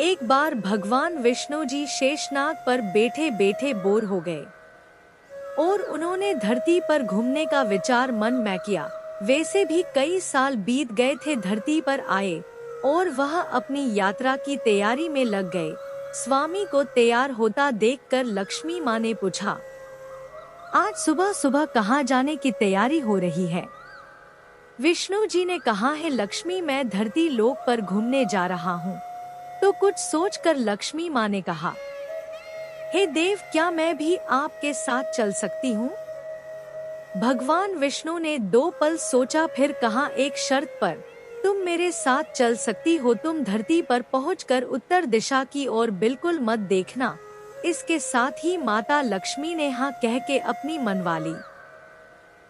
एक बार भगवान विष्णु जी शेषनाग पर बैठे बैठे बोर हो गए और उन्होंने धरती पर घूमने का विचार मन में किया। वैसे भी कई साल बीत गए थे धरती पर आए और वह अपनी यात्रा की तैयारी में लग गए। स्वामी को तैयार होता देखकर लक्ष्मी माँ ने पूछा, आज सुबह सुबह कहाँ जाने की तैयारी हो रही है? विष्णु जी ने कहा है लक्ष्मी, मैं धरती लोक पर घूमने जा रहा हूँ। तो कुछ सोचकर लक्ष्मी माँ ने कहा, हे देव, क्या मैं भी आपके साथ चल सकती हूँ? भगवान विष्णु ने 2 पल सोचा, फिर कहा, एक शर्त पर। तुम मेरे साथ चल सकती हो। तुम धरती पर पहुंचकर उत्तर दिशा की ओर बिल्कुल मत देखना। इसके साथ ही माता लक्ष्मी ने हाँ कह के अपनी मनवा ली।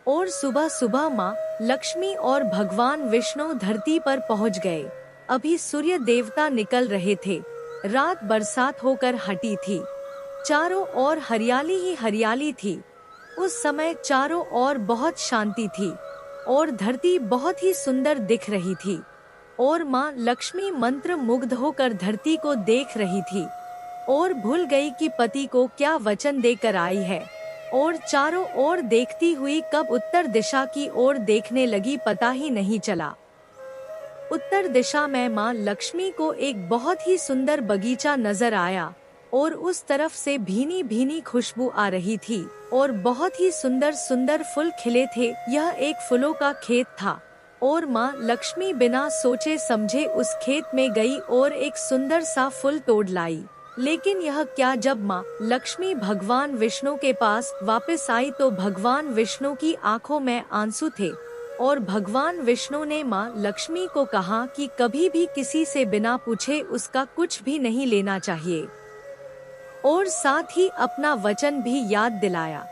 और सुबह सुबह माँ लक्ष्मी और भगवान विष्णु धरती पर पहुंच गए। अभी सूर्य देवता निकल रहे थे। रात बरसात होकर हटी थी। चारों ओर हरियाली ही हरियाली थी। उस समय चारों ओर बहुत शांति थी और धरती बहुत ही सुंदर दिख रही थी। और माँ लक्ष्मी मंत्र मुग्ध होकर धरती को देख रही थी और भूल गई कि पति को क्या वचन देकर आई है। और चारों ओर देखती हुई कब उत्तर दिशा की ओर देखने लगी पता ही नहीं चला। उत्तर दिशा में माँ लक्ष्मी को एक बहुत ही सुंदर बगीचा नजर आया और उस तरफ से भीनी भीनी खुशबू आ रही थी और बहुत ही सुंदर सुंदर फूल खिले थे। यह एक फूलों का खेत था और माँ लक्ष्मी बिना सोचे समझे उस खेत में गई और एक सुंदर सा फूल तोड़ लाई। लेकिन यह क्या, जब माँ लक्ष्मी भगवान विष्णु के पास वापस आई तो भगवान विष्णु की आंखों में आंसू थे और भगवान विष्णु ने माँ लक्ष्मी को कहा कि कभी भी किसी से बिना पूछे उसका कुछ भी नहीं लेना चाहिए और साथ ही अपना वचन भी याद दिलाया।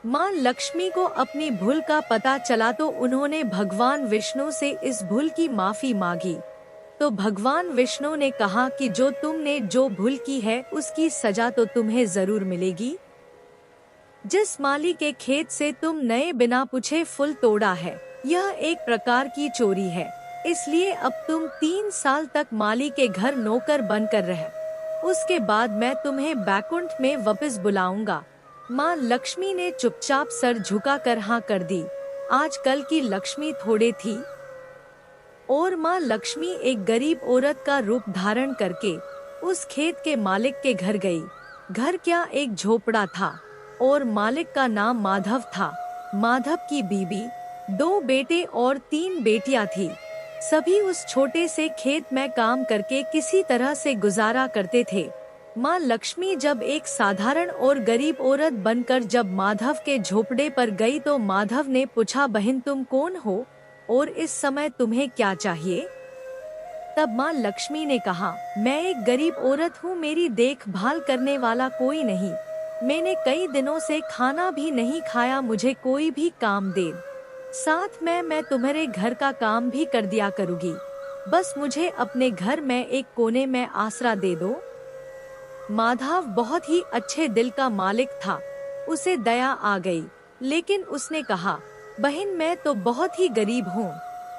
माँ लक्ष्मी को अपनी भूल का पता चला तो उन्होंने भगवान विष्णु से इस भूल की माफी मांगी। तो भगवान विष्णु ने कहा कि जो तुमने जो भूल की है उसकी सजा तो तुम्हें जरूर मिलेगी। जिस माली के खेत से तुम नए बिना पूछे फूल तोड़ा है, यह एक प्रकार की चोरी है। इसलिए अब तुम 3 साल तक माली के घर नौकर बनकर रह। उसके बाद मैं तुम्हें बैकुंठ में वापस बुलाऊंगा। माँ लक्ष्मी ने चुपचाप सर झुकाकर हाँ कर दी। आजकल की लक्ष्मी थोड़े थी और माँ लक्ष्मी एक गरीब औरत का रूप धारण करके उस खेत के मालिक के घर गई। घर क्या, एक झोपड़ा था और मालिक का नाम माधव था। माधव की बीबी, 2 बेटे और 3 बेटियां थी। सभी उस छोटे से खेत में काम करके किसी तरह से गुजारा करते थे। माँ लक्ष्मी जब एक साधारण और गरीब औरत बनकर जब माधव के झोपड़े पर गई तो माधव ने पूछा, बहन तुम कौन हो और इस समय तुम्हें क्या चाहिए? तब माँ लक्ष्मी ने कहा, मैं एक गरीब औरत हूँ, मेरी देखभाल करने वाला कोई नहीं। मैंने कई दिनों से खाना भी नहीं खाया, मुझे कोई भी काम दे। साथ में मैं तुम्हारे घर का काम भी कर दिया करूँगी। बस मुझे अपने घर में एक कोने में आसरा दे दो। माधव बहुत ही अच्छे दिल का मालिक था। उसे दया आ गई, लेकिन उसने कहा, बहन मैं तो बहुत ही गरीब हूँ।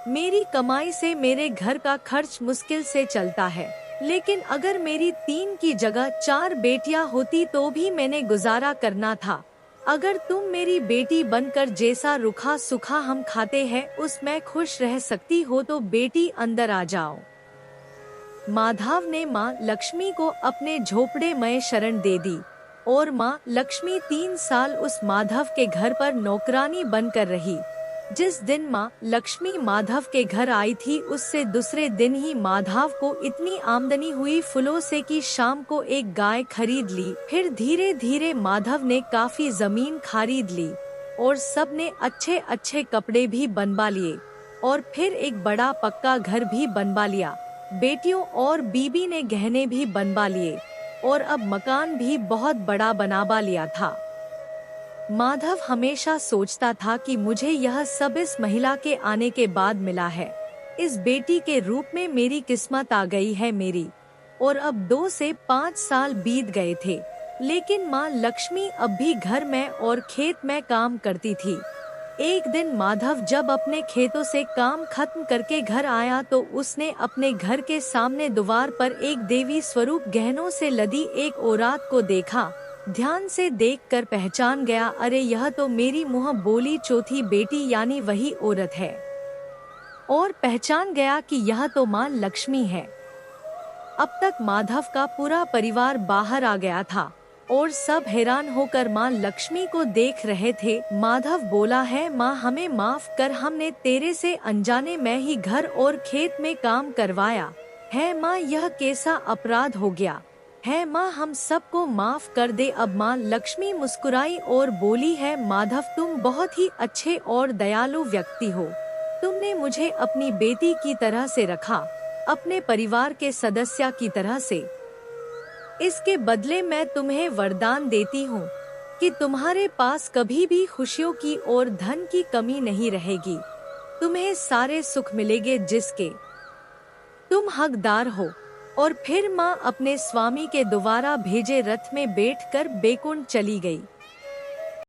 मेरी कमाई से मेरे घर का खर्च मुश्किल से चलता है। लेकिन अगर मेरी 3 की जगह 4 बेटियां होती तो भी मैंने गुजारा करना था। अगर तुम मेरी बेटी बनकर जैसा रूखा सूखा हम खाते हैं उसमें खुश रह सकती हो तो बेटी अंदर आ जाओ। माधव ने माँ लक्ष्मी को अपने झोपड़े में शरण दे दी और माँ लक्ष्मी 3 साल उस माधव के घर पर नौकरानी बनकर रही। जिस दिन माँ लक्ष्मी माधव के घर आई थी उससे दूसरे दिन ही माधव को इतनी आमदनी हुई फूलों से कि शाम को एक गाय खरीद ली। फिर धीरे धीरे माधव ने काफी जमीन खरीद ली और सबने अच्छे अच्छे कपड़े भी बनवा लिए और फिर एक बड़ा पक्का घर भी बनवा लिया। बेटियों और बीबी ने गहने भी बनवा लिए और अब मकान भी बहुत बड़ा बनवा लिया था। माधव हमेशा सोचता था कि मुझे यह सब इस महिला के आने के बाद मिला है। इस बेटी के रूप में मेरी किस्मत आ गई है मेरी। और अब 2 से 5 साल बीत गए थे, लेकिन माँ लक्ष्मी अब भी घर में और खेत में काम करती थी। एक दिन माधव जब अपने खेतों से काम खत्म करके घर आया तो उसने अपने घर के सामने द्वार पर एक देवी स्वरूप गहनों से लदी एक औरत को देखा। ध्यान से देखकर पहचान गया, अरे यह तो मेरी मुँह बोली चौथी बेटी यानी वही औरत है। और पहचान गया कि यह तो माँ लक्ष्मी है। अब तक माधव का पूरा परिवार बाहर आ गया था और सब हैरान होकर माँ लक्ष्मी को देख रहे थे। माधव बोला, है माँ हमें माफ कर, हमने तेरे से अनजाने में ही घर और खेत में काम करवाया है माँ, यह कैसा अपराध हो गया है माँ, हम सबको माफ कर दे। अब माँ लक्ष्मी मुस्कुराई और बोली, है माधव तुम बहुत ही अच्छे और दयालु व्यक्ति हो, तुमने मुझे अपनी बेटी की तरह से रखा, अपने परिवार के सदस्य की तरह से। इसके बदले मैं तुम्हें वरदान देती हूँ कि तुम्हारे पास कभी भी खुशियों की और धन की कमी नहीं रहेगी, तुम्हें सारे सुख मिलेंगे जिसके तुम हकदार हो। और फिर माँ अपने स्वामी के द्वारा भेजे रथ में बैठकर बैकुंठ चली गई।